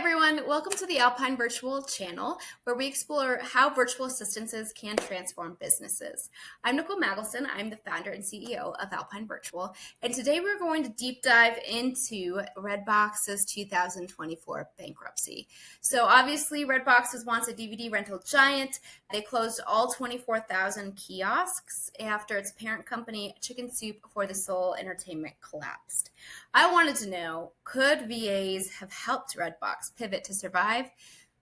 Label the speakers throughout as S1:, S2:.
S1: everyone, welcome to the Alpine Virtual channel, where we explore how virtual assistants can transform businesses. I'm Nicole Magelson. I'm the founder and CEO of Alpine Virtual, and today we're going to deep dive into Redbox's 2024 bankruptcy. So obviously, Redbox was once a DVD rental giant. They closed all 24,000 kiosks after its parent company, Chicken Soup for the Soul Entertainment, collapsed. I wanted to know, could VAs have helped Redbox pivot to survive?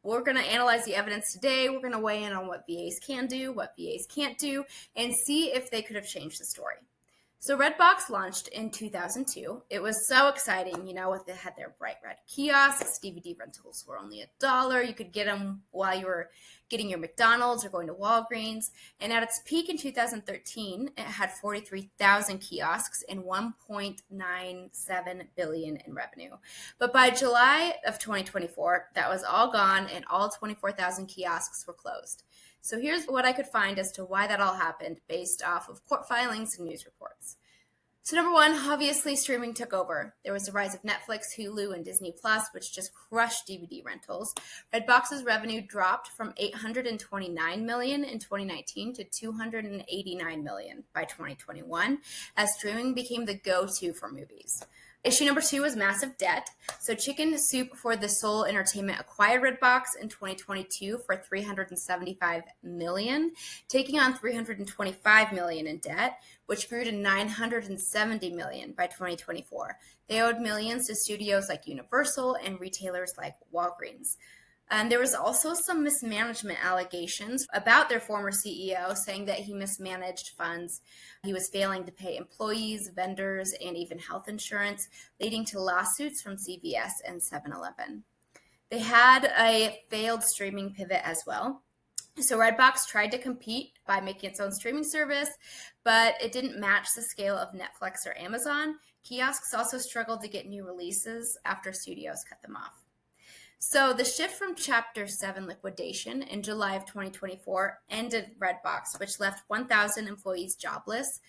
S1: We're going to analyze the evidence today. We're going to weigh in on what VAs can do, what VAs can't do, and see if they could have changed the story. So Redbox launched in 2002. It was so exciting, they had their bright red kiosks. DVD rentals were only $1. You could get them while you were getting your McDonald's or going to Walgreens. And at its peak in 2013, it had 43,000 kiosks and $1.97 billion in revenue. But by July of 2024, that was all gone and all 24,000 kiosks were closed. So here's what I could find as to why that all happened based off of court filings and news reports. So number one, obviously streaming took over. There was the rise of Netflix, Hulu, and Disney Plus, which just crushed DVD rentals. Redbox's revenue dropped from $829 million in 2019 to $289 million by 2021, as streaming became the go-to for movies. Issue number two was massive debt. So Chicken Soup for the Soul Entertainment acquired Redbox in 2022 for $375 million, taking on $325 million in debt, which grew to $970 million by 2024. They owed millions to studios like Universal and retailers like Walgreens. And there was also some mismanagement allegations about their former CEO, saying that he mismanaged funds. He was failing to pay employees, vendors, and even health insurance, leading to lawsuits from CVS and 7-Eleven. They had a failed streaming pivot as well. So Redbox tried to compete by making its own streaming service, but it didn't match the scale of Netflix or Amazon. Kiosks also struggled to get new releases after studios cut them off. So the shift from Chapter 7 liquidation in July of 2024 ended Redbox, which left 1,000 employees jobless.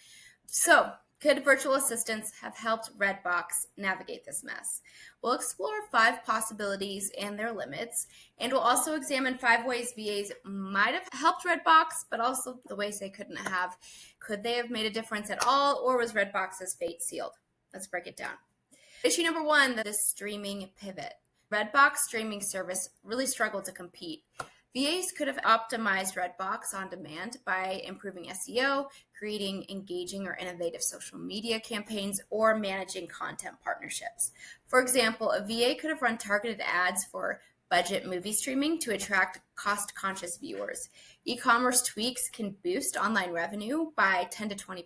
S1: So could virtual assistants have helped Redbox navigate this mess? We'll explore 5 possibilities and their limits, and we'll also examine 5 ways VAs might have helped Redbox, but also the ways they couldn't have. Could they have made a difference at all, or was Redbox's fate sealed? Let's break it down. Issue number 1, the streaming pivot. Redbox streaming service really struggled to compete. VAs could have optimized Redbox on demand by improving SEO, creating engaging or innovative social media campaigns, or managing content partnerships. For example, a VA could have run targeted ads for budget movie streaming to attract cost-conscious viewers. E-commerce tweaks can boost online revenue by 10 to 20%.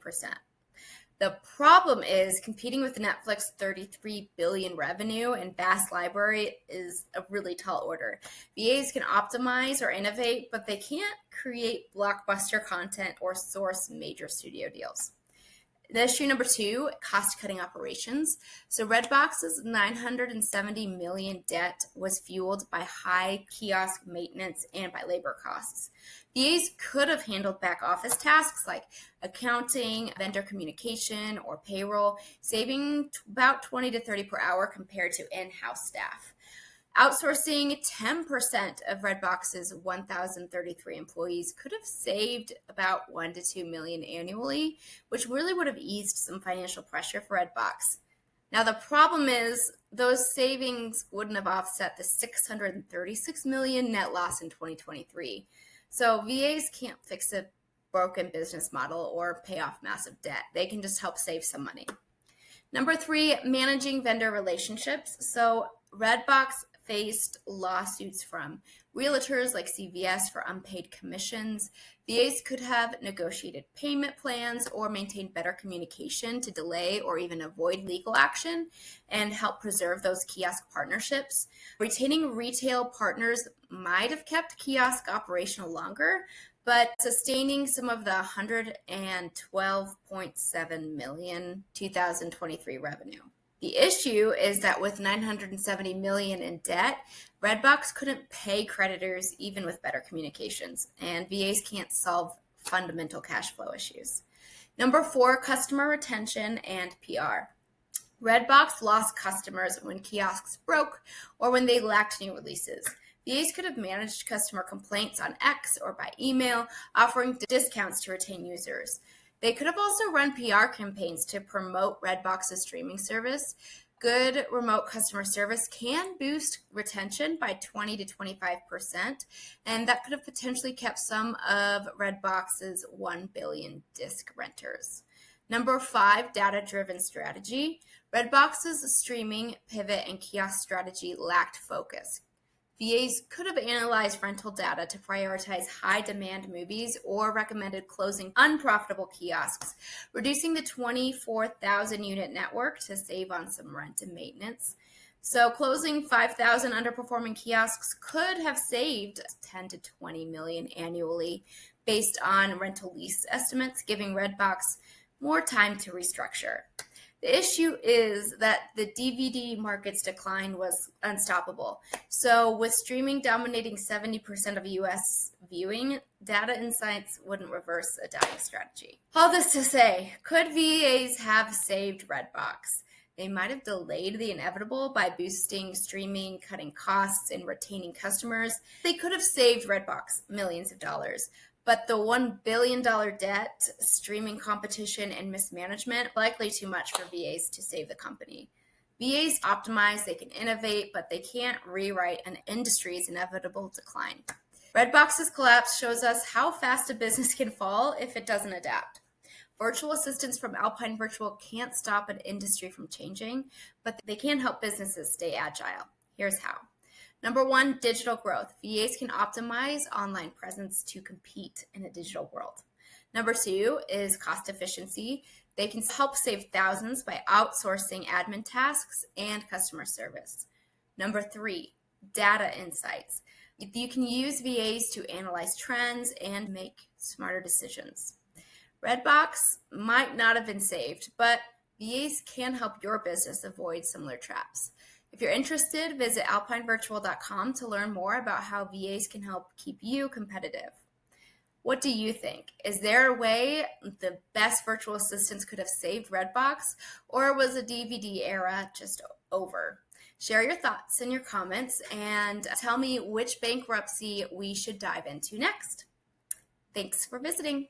S1: The problem is competing with Netflix $33 billion revenue and vast library is a really tall order. VAs can optimize or innovate, but they can't create blockbuster content or source major studio deals. The issue number 2, cost-cutting operations. So Redbox's $970 million debt was fueled by high kiosk maintenance and by labor costs. VAs could have handled back office tasks like accounting, vendor communication, or payroll, saving about 20 to 30 per hour compared to in-house staff. Outsourcing 10% of Redbox's 1,033 employees could have saved about $1 to $2 million annually, which really would have eased some financial pressure for Redbox. Now, the problem is those savings wouldn't have offset the $636 million net loss in 2023. So VAs can't fix a broken business model or pay off massive debt. They can just help save some money. Number 3, managing vendor relationships. So Redbox faced lawsuits from realtors like CVS for unpaid commissions. VAs could have negotiated payment plans or maintained better communication to delay or even avoid legal action and help preserve those kiosk partnerships. Retaining retail partners might have kept kiosk operational longer, but sustaining some of the $112.7 million 2023 revenue. The issue is that with $970 million in debt, Redbox couldn't pay creditors even with better communications, and VAs can't solve fundamental cash flow issues. Number 4, customer retention and PR. Redbox lost customers when kiosks broke or when they lacked new releases. VAs could have managed customer complaints on X or by email, offering discounts to retain users. They could have also run PR campaigns to promote Redbox's streaming service. Good remote customer service can boost retention by 20 to 25%, and that could have potentially kept some of Redbox's 1 billion disc renters. Number 5, data-driven strategy. Redbox's streaming, pivot, and kiosk strategy lacked focus. VAs could have analyzed rental data to prioritize high-demand movies or recommended closing unprofitable kiosks, reducing the 24,000-unit network to save on some rent and maintenance. So closing 5,000 underperforming kiosks could have saved 10 to 20 million annually based on rental lease estimates, giving Redbox more time to restructure. The issue is that the DVD market's decline was unstoppable. So with streaming dominating 70% of US viewing, data insights wouldn't reverse a dying strategy. All this to say, could VAs have saved Redbox? They might have delayed the inevitable by boosting streaming, cutting costs, and retaining customers. They could have saved Redbox millions of dollars. But the $1 billion debt, streaming competition, and mismanagement, likely too much for VAs to save the company. VAs optimize, they can innovate, but they can't rewrite an industry's inevitable decline. Redbox's collapse shows us how fast a business can fall if it doesn't adapt. Virtual assistants from Alpine Virtual can't stop an industry from changing, but they can help businesses stay agile. Here's how. Number 1, digital growth. VAs can optimize online presence to compete in a digital world. Number 2 is cost efficiency. They can help save thousands by outsourcing admin tasks and customer service. Number 3, data insights. You can use VAs to analyze trends and make smarter decisions. Redbox might not have been saved, but VAs can help your business avoid similar traps. If you're interested, visit alpinevirtual.com to learn more about how VAs can help keep you competitive. What do you think? Is there a way the best virtual assistants could have saved Redbox, or was the DVD era just over? Share your thoughts in your comments and tell me which bankruptcy we should dive into next. Thanks for visiting.